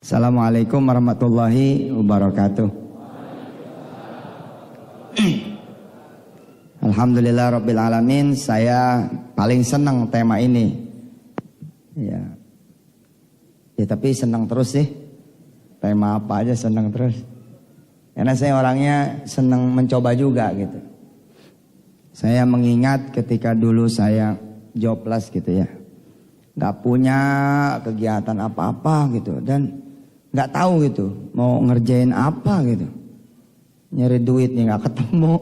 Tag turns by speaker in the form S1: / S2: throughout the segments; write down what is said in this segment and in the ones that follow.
S1: Assalamualaikum warahmatullahi wabarakatuh. Alhamdulillah Rabbil Alamin. Saya paling senang tema ini. Ya tapi senang terus sih. Tema apa aja senang terus. Karena saya orangnya senang mencoba juga gitu. Saya mengingat ketika dulu saya jobless gitu ya, gak punya kegiatan apa-apa gitu, dan gak tahu gitu mau ngerjain apa gitu. Nyari duitnya gak ketemu,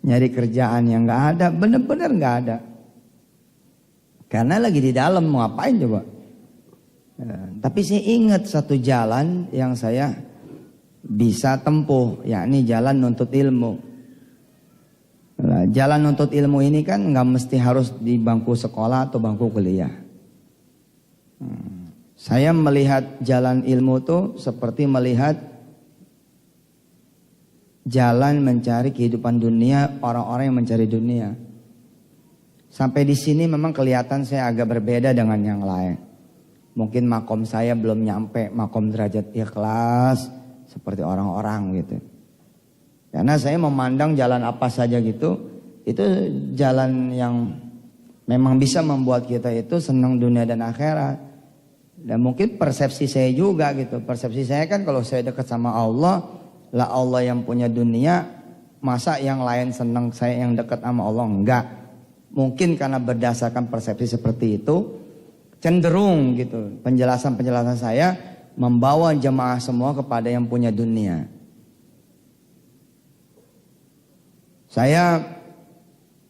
S1: nyari kerjaan yang gak ada, bener-bener gak ada. Karena lagi di dalam, mau ngapain coba. Tapi saya ingat satu jalan yang saya bisa tempuh, yakni jalan nuntut ilmu. Nah, jalan nuntut ilmu ini kan nggak mesti harus di bangku sekolah atau bangku kuliah. Saya melihat jalan ilmu itu seperti melihat jalan mencari kehidupan dunia, orang-orang yang mencari dunia. Sampai di sini memang kelihatan saya agak berbeda dengan yang lain. Mungkin makom saya belum nyampe makom derajat ikhlas seperti orang-orang gitu. Karena saya memandang jalan apa saja gitu, itu jalan yang memang bisa membuat kita itu senang dunia dan akhirat. Dan mungkin persepsi saya juga gitu. Persepsi saya kan kalau saya dekat sama Allah, lah Allah yang punya dunia, masa yang lain senang saya yang dekat sama Allah? Enggak. Mungkin karena berdasarkan persepsi seperti itu, cenderung gitu penjelasan-penjelasan saya membawa jemaah semua kepada yang punya dunia. Saya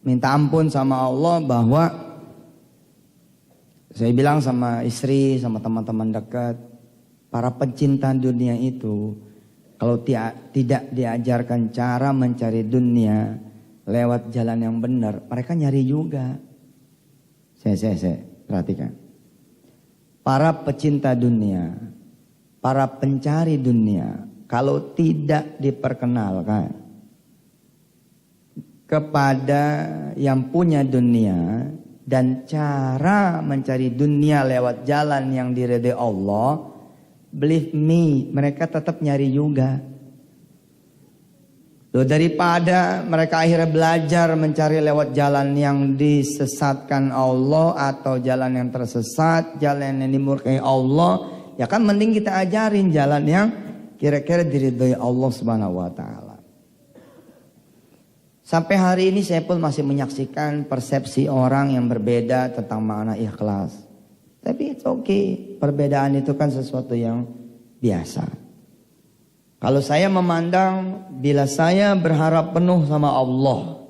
S1: minta ampun sama Allah bahwa saya bilang sama istri, sama teman-teman dekat, para pencinta dunia itu kalau tidak diajarkan cara mencari dunia lewat jalan yang benar, mereka nyari juga. Saya perhatikan. Para pecinta dunia, para pencari dunia, kalau tidak diperkenalkan kepada yang punya dunia dan cara mencari dunia lewat jalan yang diridhai Allah, believe me, mereka tetap nyari juga. Loh, daripada mereka akhirnya belajar mencari lewat jalan yang disesatkan Allah atau jalan yang tersesat, jalan yang dimurkai Allah, ya kan mending kita ajarin jalan yang kira-kira diridhai Allah Subhanahu wa taala. Sampai hari ini saya pun masih menyaksikan persepsi orang yang berbeda tentang makna ikhlas. Tapi it's okay, perbedaan itu kan sesuatu yang biasa. Kalau saya memandang, bila saya berharap penuh sama Allah,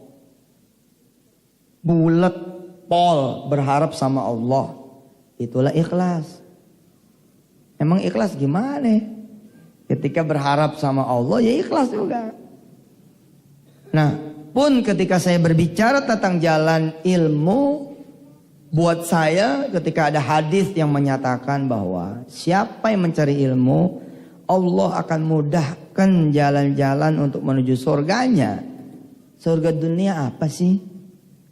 S1: bulat pol berharap sama Allah, itulah ikhlas. Emang ikhlas gimana? Ketika berharap sama Allah ya ikhlas juga. Nah, pun ketika saya berbicara tentang jalan ilmu, buat saya ketika ada hadis yang menyatakan bahwa siapa yang mencari ilmu, Allah akan mudahkan jalan-jalan untuk menuju surganya. Surga dunia apa sih?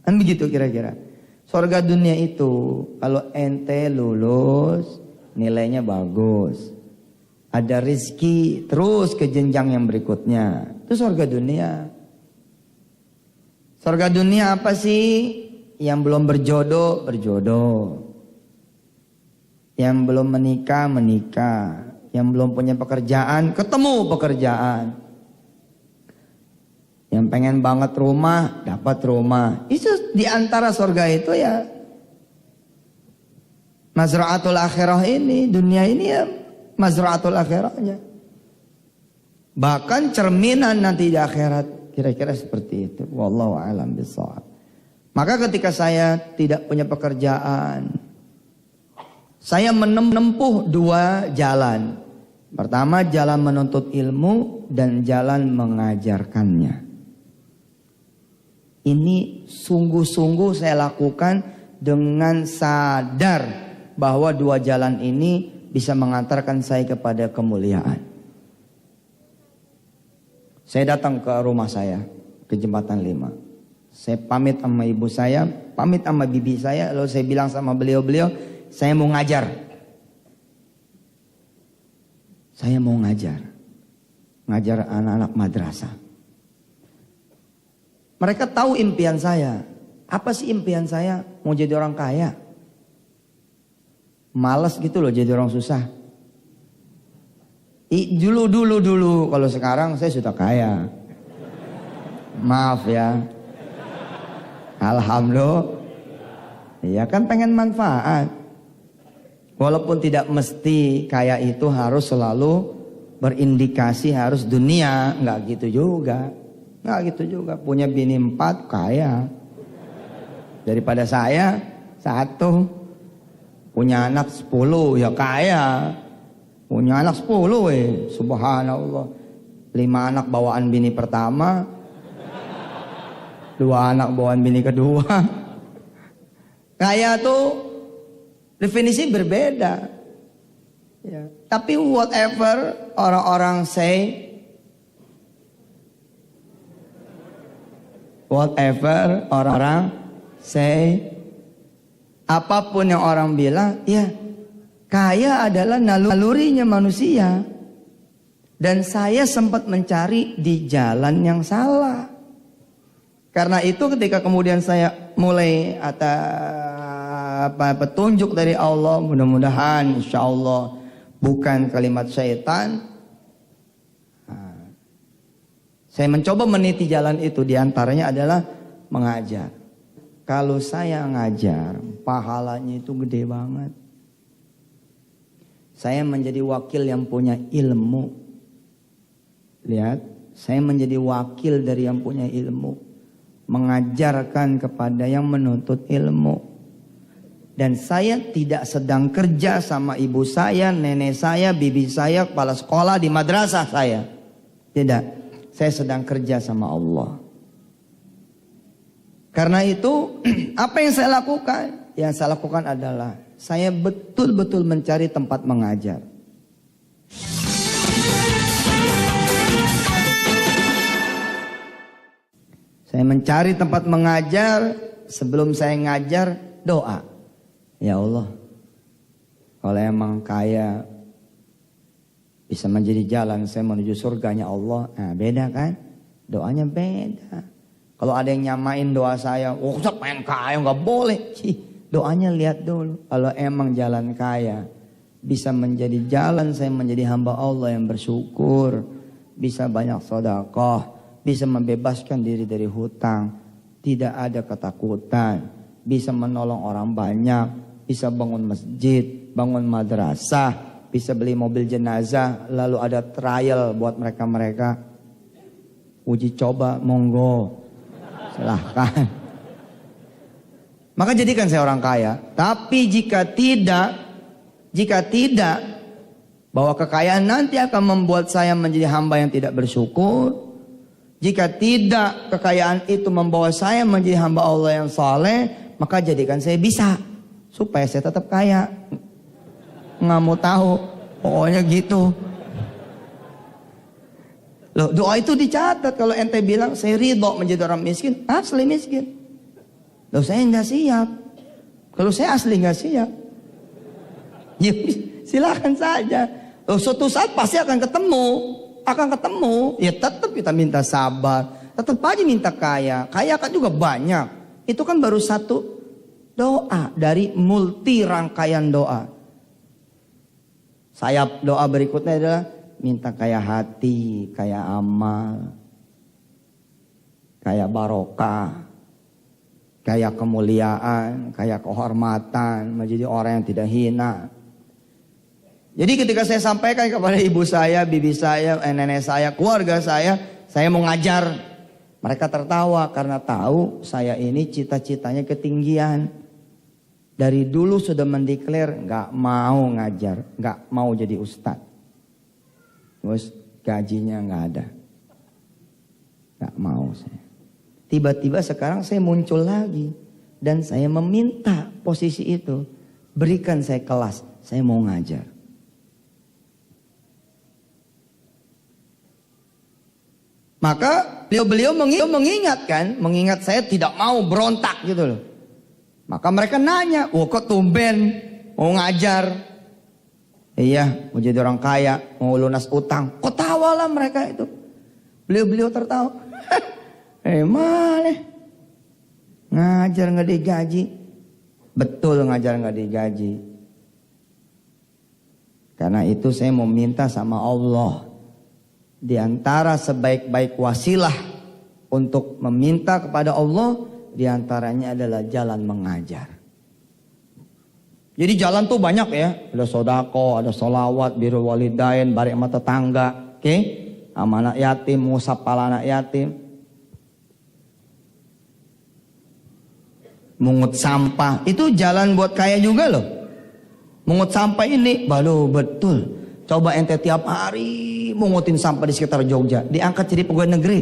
S1: Kan begitu kira-kira. Surga dunia itu kalau ente lulus, nilainya bagus, ada rezeki terus ke jenjang yang berikutnya, itu surga dunia. Surga dunia apa sih? Yang belum berjodoh, berjodoh. Yang belum menikah, menikah. Yang belum punya pekerjaan, ketemu pekerjaan. Yang pengen banget rumah, dapat rumah. Itu di antara surga itu ya Mazra'atul akhirah ini, dunia ini ya Mazra'atul akhirahnya. Bahkan cerminan nanti di akhirat. Kira-kira seperti itu. Wallahu a'lam bishawab. Maka ketika saya tidak punya pekerjaan, saya menempuh dua jalan. Pertama, jalan menuntut ilmu dan jalan mengajarkannya. Ini sungguh-sungguh saya lakukan dengan sadar bahwa dua jalan ini bisa mengantarkan saya kepada kemuliaan. Saya datang ke rumah saya, ke Jembatan 5. Saya pamit sama ibu saya, pamit sama bibi saya, lalu saya bilang sama beliau-beliau, saya mau ngajar. Saya mau ngajar anak-anak madrasah. Mereka tahu impian saya. Apa sih impian saya? Mau jadi orang kaya. Males gitu loh jadi orang susah. Dulu. Kalau sekarang saya sudah kaya. Maaf ya. Alhamdulillah. Ya kan pengen manfaat. Walaupun tidak mesti kaya itu harus selalu berindikasi harus dunia. Nggak gitu juga. Punya bini 4 kaya. Daripada saya 1. Punya anak 10 ya kaya. Punya anak 10 subhanallah. 5 anak bawaan bini pertama. 2 anak bawaan bini kedua. Kaya tuh definisi berbeda. Ya. Tapi whatever orang-orang say, apapun yang orang bilang, ya kaya adalah nalurinya manusia. Dan saya sempat mencari di jalan yang salah. Karena itu ketika kemudian saya mulai petunjuk dari Allah, mudah-mudahan insya Allah bukan kalimat syaitan. Saya mencoba meniti jalan itu, diantaranya adalah mengajar. Kalau saya ngajar, pahalanya itu gede banget. Saya menjadi wakil yang punya ilmu. Lihat, saya menjadi wakil dari yang punya ilmu. Mengajarkan kepada yang menuntut ilmu. Dan saya tidak sedang kerja sama ibu saya, nenek saya, bibi saya, kepala sekolah di madrasah saya. Tidak, saya sedang kerja sama Allah. Karena itu, apa yang saya lakukan? Yang saya lakukan adalah, saya betul-betul mencari tempat mengajar. Saya mencari tempat mengajar, sebelum saya ngajar, doa. Ya Allah, kalau emang kaya bisa menjadi jalan saya menuju surganya Allah. Nah beda kan? Doanya beda. Kalau ada yang nyamain doa saya, oh saya pengen kaya, nggak boleh. Doanya lihat dulu. Kalau emang jalan kaya bisa menjadi jalan saya menjadi hamba Allah yang bersyukur, bisa banyak sedekah, bisa membebaskan diri dari hutang, tidak ada ketakutan, bisa menolong orang banyak, bisa bangun masjid, bangun madrasah, bisa beli mobil jenazah, lalu ada trial buat mereka-mereka. Uji coba, monggo, silahkan. Maka jadikan saya orang kaya. Tapi jika tidak, bahwa kekayaan nanti akan membuat saya menjadi hamba yang tidak bersyukur. Jika tidak, kekayaan itu membawa saya menjadi hamba Allah yang saleh, maka jadikan saya bisa supaya saya tetap kaya. Nggak mau tahu, pokoknya gitu. Loh, doa itu dicatat. Kalau ente bilang saya ridho menjadi orang miskin, asli miskin. Loh, saya nggak siap. Kalau saya asli nggak siap, ya silakan saja. Loh, suatu saat pasti akan ketemu. Ya tetap kita minta sabar, tetap aja minta kaya. Kaya kan juga banyak. Itu kan baru satu doa dari multi rangkaian doa. Sayap doa berikutnya adalah minta kaya hati, kaya amal, kaya barokah, kaya kemuliaan, kaya kehormatan, menjadi orang yang tidak hina. Jadi ketika saya sampaikan kepada ibu saya, bibi saya, nenek saya, keluarga saya mau ngajar. Mereka tertawa karena tahu saya ini cita-citanya ketinggian. Dari dulu sudah mendeklar nggak mau ngajar, nggak mau jadi ustadz. Terus gajinya nggak ada, nggak mau saya. Tiba-tiba sekarang saya muncul lagi dan saya meminta posisi itu, berikan saya kelas, saya mau ngajar. Maka beliau mengingat saya tidak mau berontak gitu loh. Maka mereka nanya, kok tumben mau ngajar? Iya, mau jadi orang kaya, mau lunas utang. Ketawalah mereka itu. Beliau-beliau tertawa. Malah ngajar nggak digaji. Betul ngajar nggak digaji. Karena itu saya mau minta sama Allah. Di antara sebaik-baik wasilah untuk meminta kepada Allah, di antaranya adalah jalan mengajar. Jadi jalan tuh banyak ya. Ada sodako, ada solawat, birrul walidain, barik sama tetangga. Oke? Sama anak yatim, ngusap pala anak yatim. Mungut sampah. Itu jalan buat kaya juga loh. Mungut sampah ini, baru betul. Coba ente tiap hari mungutin sampah di sekitar Jogja. Diangkat jadi pegawai negeri.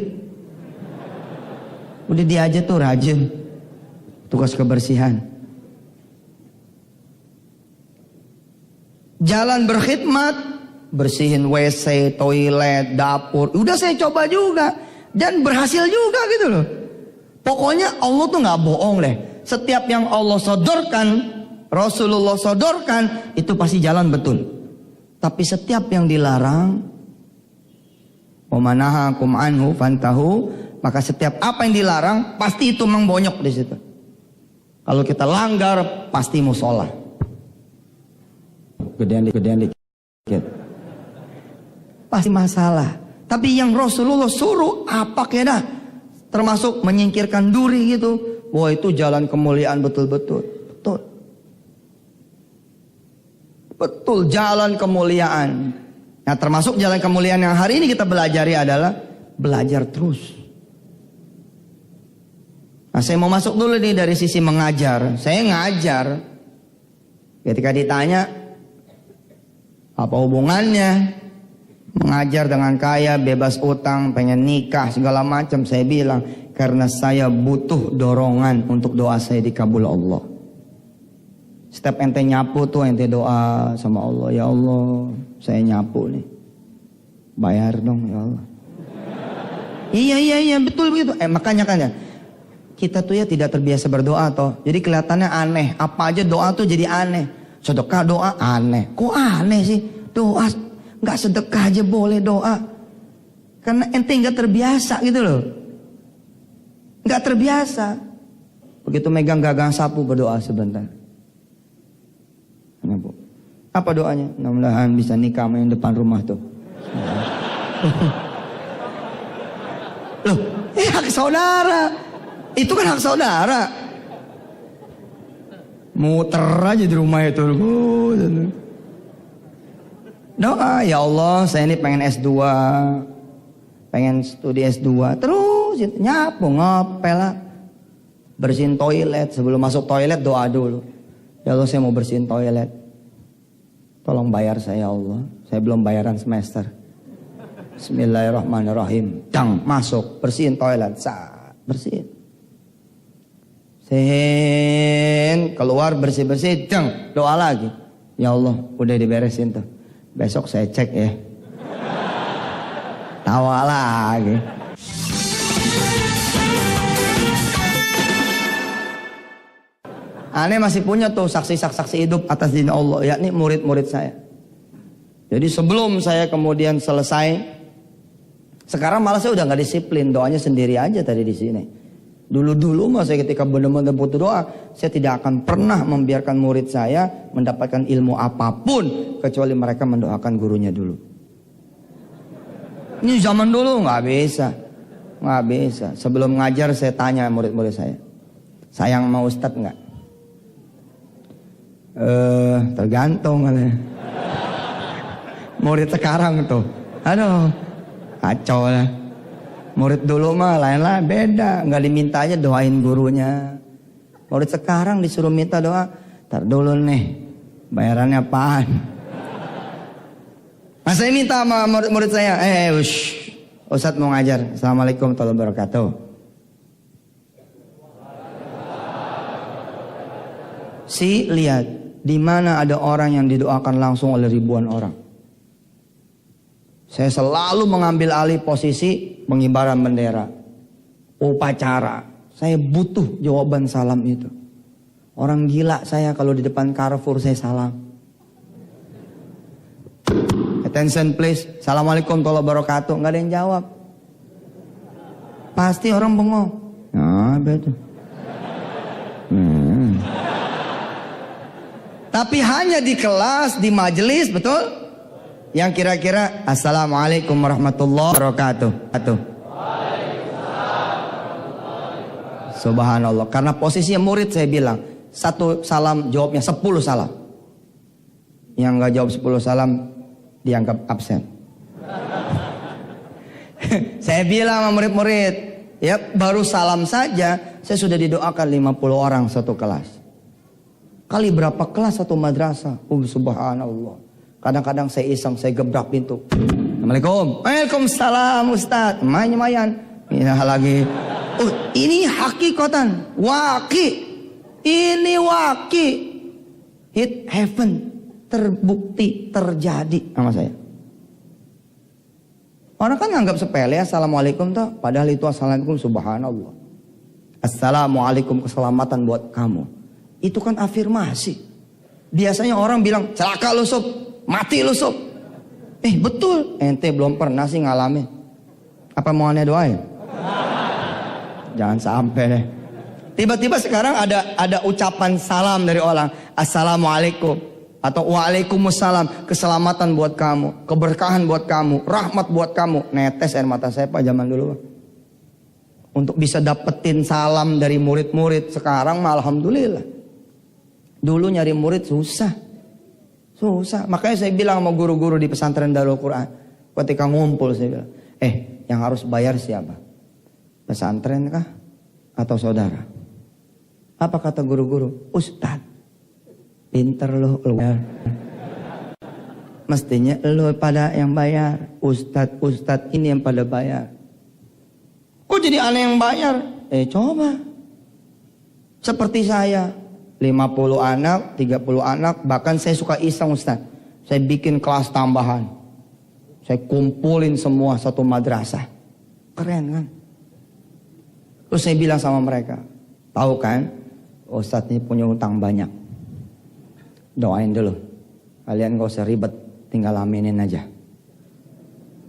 S1: Udah dia aja tuh rajin. Tugas kebersihan. Jalan berkhidmat, bersihin WC, toilet, dapur. Udah saya coba juga. Dan berhasil juga gitu loh. Pokoknya Allah tuh gak bohong deh. Setiap yang Allah sodorkan, Rasulullah sodorkan, itu pasti jalan betul. Tapi setiap yang dilarang, wamanahakum anhu fantahu, maka setiap apa yang dilarang, pasti itu mengbonyok di situ. Kalau kita langgar, pasti musola. Gedean dikit. Pasti masalah. Tapi yang Rasulullah suruh apa kena? Termasuk menyingkirkan duri gitu. Wah itu jalan kemuliaan betul-betul. Betul. Betul jalan kemuliaan. Nah termasuk jalan kemuliaan yang hari ini kita belajari adalah belajar terus. Nah saya mau masuk dulu nih dari sisi mengajar. Saya ngajar. Ketika ditanya apa hubungannya mengajar dengan kaya, bebas utang, pengen nikah, segala macam. Saya bilang, karena saya butuh dorongan untuk doa saya dikabul Allah. Setiap ente nyapu tuh ente doa sama Allah. Ya Allah, saya nyapu nih. Bayar dong ya Allah. Iya, betul begitu. Makanya kan ya, kita tuh ya tidak terbiasa berdoa toh. Jadi kelihatannya aneh. Apa aja doa tuh jadi aneh. Sedekah doa aneh. Kok aneh sih? Doa nggak sedekah aja boleh doa. Karena ente nggak terbiasa gitu loh. Nggak terbiasa. Begitu megang gagang sapu berdoa sebentar. Apa doanya? Mudah-mudahan bisa nikah sama yang depan rumah tuh. Loh, hak saudara. Itu kan hak saudara. Muter aja di rumah itu. Doa, ya Allah saya ini pengen S2. Pengen studi S2. Terus nyapu, ngepel lah. Bersihin toilet. Sebelum masuk toilet doa dulu. Ya Allah saya mau bersihin toilet. Tolong bayar saya ya Allah. Saya belum bayaran semester. Bismillahirrahmanirrahim. Dang, masuk. Bersihin toilet. Bersihin. Sin, keluar bersih-bersih, dang, doa lagi. Ya Allah, udah diberesin tuh. Besok saya cek ya. Tawa lagi. Aneh masih punya tuh saksi-saksi hidup atas din Allah, yakni murid-murid saya. Jadi sebelum saya kemudian selesai, sekarang malah saya udah nggak disiplin, doanya sendiri aja tadi di sini. Dulu-dulu mah saya ketika benar-benar butuh doa, saya tidak akan pernah membiarkan murid saya mendapatkan ilmu apapun kecuali mereka mendoakan gurunya dulu. Ini zaman dulu nggak bisa. Sebelum ngajar saya tanya murid-murid saya, sayang sama Ustadz nggak? Tergantung. Murid sekarang tuh, aduh, kacau lah. Murid dulu mah lain lah, beda. Nggak diminta aja doain gurunya. Murid sekarang disuruh minta doa. Ntar dulu nih, bayarannya apaan? Nah saya minta sama murid-murid saya. Ustadz mau ngajar. Assalamualaikum warahmatullahi wabarakatuh. Lihat, di mana ada orang yang didoakan langsung oleh ribuan orang. Saya selalu mengambil alih posisi pengibaran bendera, upacara. Saya butuh jawaban salam itu. Orang gila saya kalau di depan Carrefour saya salam. Attention please. Assalamualaikum warahmatullahi wabarakatuh. Nggak ada yang jawab. Pasti orang bengong. Nah, betul. Tapi hanya di kelas, di majelis, betul? Yang kira-kira Assalamualaikum warahmatullahi wabarakatuh. Subhanallah. Karena posisinya murid saya bilang, satu salam jawabnya 10 salam. Yang nggak jawab 10 salam dianggap absen. Saya bilang sama murid-murid, ya baru salam saja saya sudah didoakan 50 orang satu kelas. Kali berapa kelas satu madrasah? Subhanallah. Kadang-kadang saya iseng, saya gebrak pintu. Assalamualaikum. Waalaikumsalam Ustaz. Lumayan. Ini lagi. Oh, ini hakikatan. Waki. Ini waki. It heaven. Terbukti, terjadi sama saya. Orang kan nganggap sepele Assalamualaikum tuh. Padahal itu Assalamualaikum subhanallah. Assalamualaikum keselamatan buat kamu. Itu kan afirmasi. Biasanya orang bilang celaka lu sob, mati lu sob. Betul, ente belum pernah sih ngalamin. Apa mau aneh doain? Jangan sampai deh. Tiba-tiba sekarang ada ucapan salam dari orang, Assalamualaikum atau Waalaikumsalam, keselamatan buat kamu, keberkahan buat kamu, rahmat buat kamu. Netes air mata saya Pak zaman dulu Pak. Untuk bisa dapetin salam dari murid-murid sekarang mah alhamdulillah. Dulu nyari murid susah. Makanya saya bilang sama guru-guru di pesantren Darul Quran, ketika ngumpul saya bilang, yang harus bayar siapa? Pesantren kah? Atau saudara? Apa kata guru-guru? Ustad. Pinter lo. Mestinya lo pada yang bayar. Ustad ini yang pada bayar. Kok jadi aneh yang bayar? Coba. Seperti saya. 50 anak, 30 anak, bahkan saya suka iseng Ustaz. Saya bikin kelas tambahan. Saya kumpulin semua satu madrasah. Keren kan? Terus saya bilang sama mereka, tahu kan, Ustaz ini punya utang banyak. Doain dulu. Kalian gak usah ribet, tinggal aminin aja.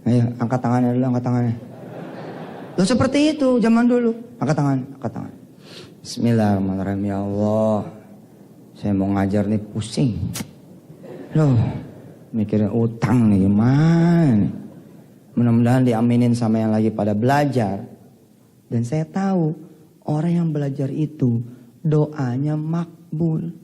S1: Ayo, angkat tangannya dulu, angkat tangannya. Loh seperti itu zaman dulu. Angkat tangan. Bismillahirrahmanirrahim. Ya Allah. Saya mau ngajar nih pusing. Loh, mikirin utang nih gimana. Mudah-mudahan diaminin sama yang lagi pada belajar. Dan saya tahu orang yang belajar itu doanya makbul.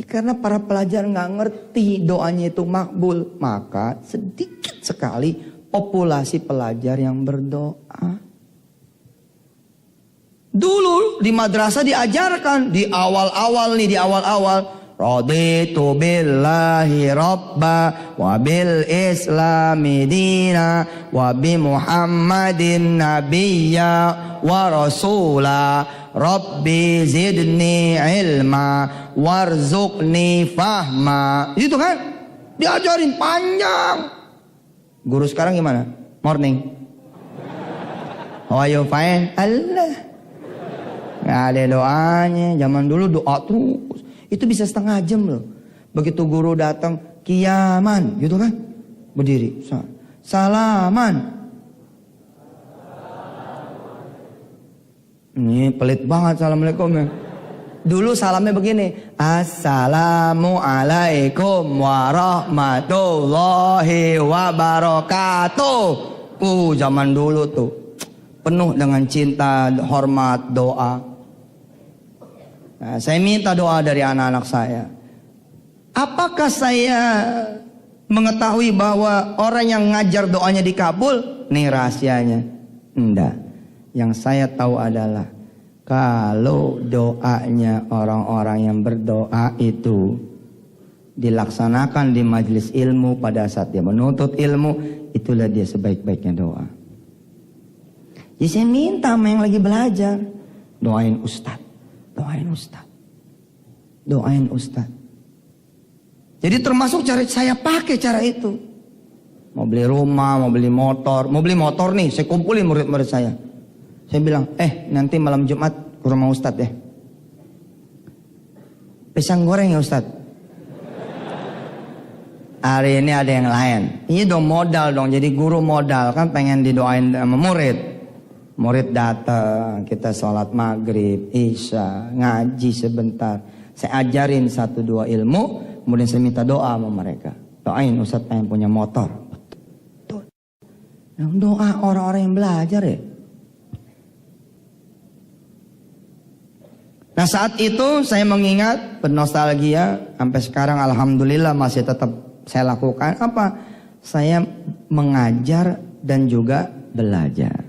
S1: Karena para pelajar nggak ngerti doanya itu makbul. Maka sedikit sekali populasi pelajar yang berdoa. Dulu di madrasah diajarkan di awal-awal raditu billahi rabba wa bil islami dina wa bi muhammadin nabiyya wa rasula rabbi zidni ilma warzuqni fahma. Itu kan diajarin panjang. Guru sekarang gimana? Morning. How are you fine? Allah. Gak ada doanya. Zaman dulu doa terus. Itu bisa setengah jam loh. Begitu guru datang, kiaman, gitu kan? Berdiri. Salaman. Ini pelit banget Assalamualaikum ya. Dulu salamnya begini. Assalamualaikum warahmatullahi wabarakatuh. Zaman dulu tuh. Penuh dengan cinta, hormat, doa. Nah, saya minta doa dari anak-anak saya. Apakah saya mengetahui bahwa orang yang ngajar doanya dikabul? Nih rahasianya. Enggak. Yang saya tahu adalah kalau doanya orang-orang yang berdoa itu dilaksanakan di majelis ilmu pada saat dia menuntut ilmu, itulah dia sebaik-baiknya doa. Jadi saya minta sama yang lagi belajar, doain Ustadz. Doain Ustadz. Doain Ustadz. Jadi termasuk cara saya pakai cara itu. Mau beli rumah, mau beli motor. Mau beli motor nih, saya kumpulin murid-murid saya. Saya bilang, nanti malam Jumat ke rumah Ustadz ya. Pisang goreng ya Ustadz. hari ini ada yang lain. Ini dong modal dong, jadi guru modal kan pengen didoain sama murid. Murid datang, kita sholat maghrib, isya, ngaji sebentar. Saya ajarin 1-2 ilmu, kemudian saya minta doa sama mereka. Doain Ustadz pengen punya motor. Betul. Yang doa orang-orang yang belajar ya. Nah saat itu saya mengingat, bernostalgia, sampai sekarang alhamdulillah masih tetap saya lakukan apa? Saya mengajar dan juga belajar.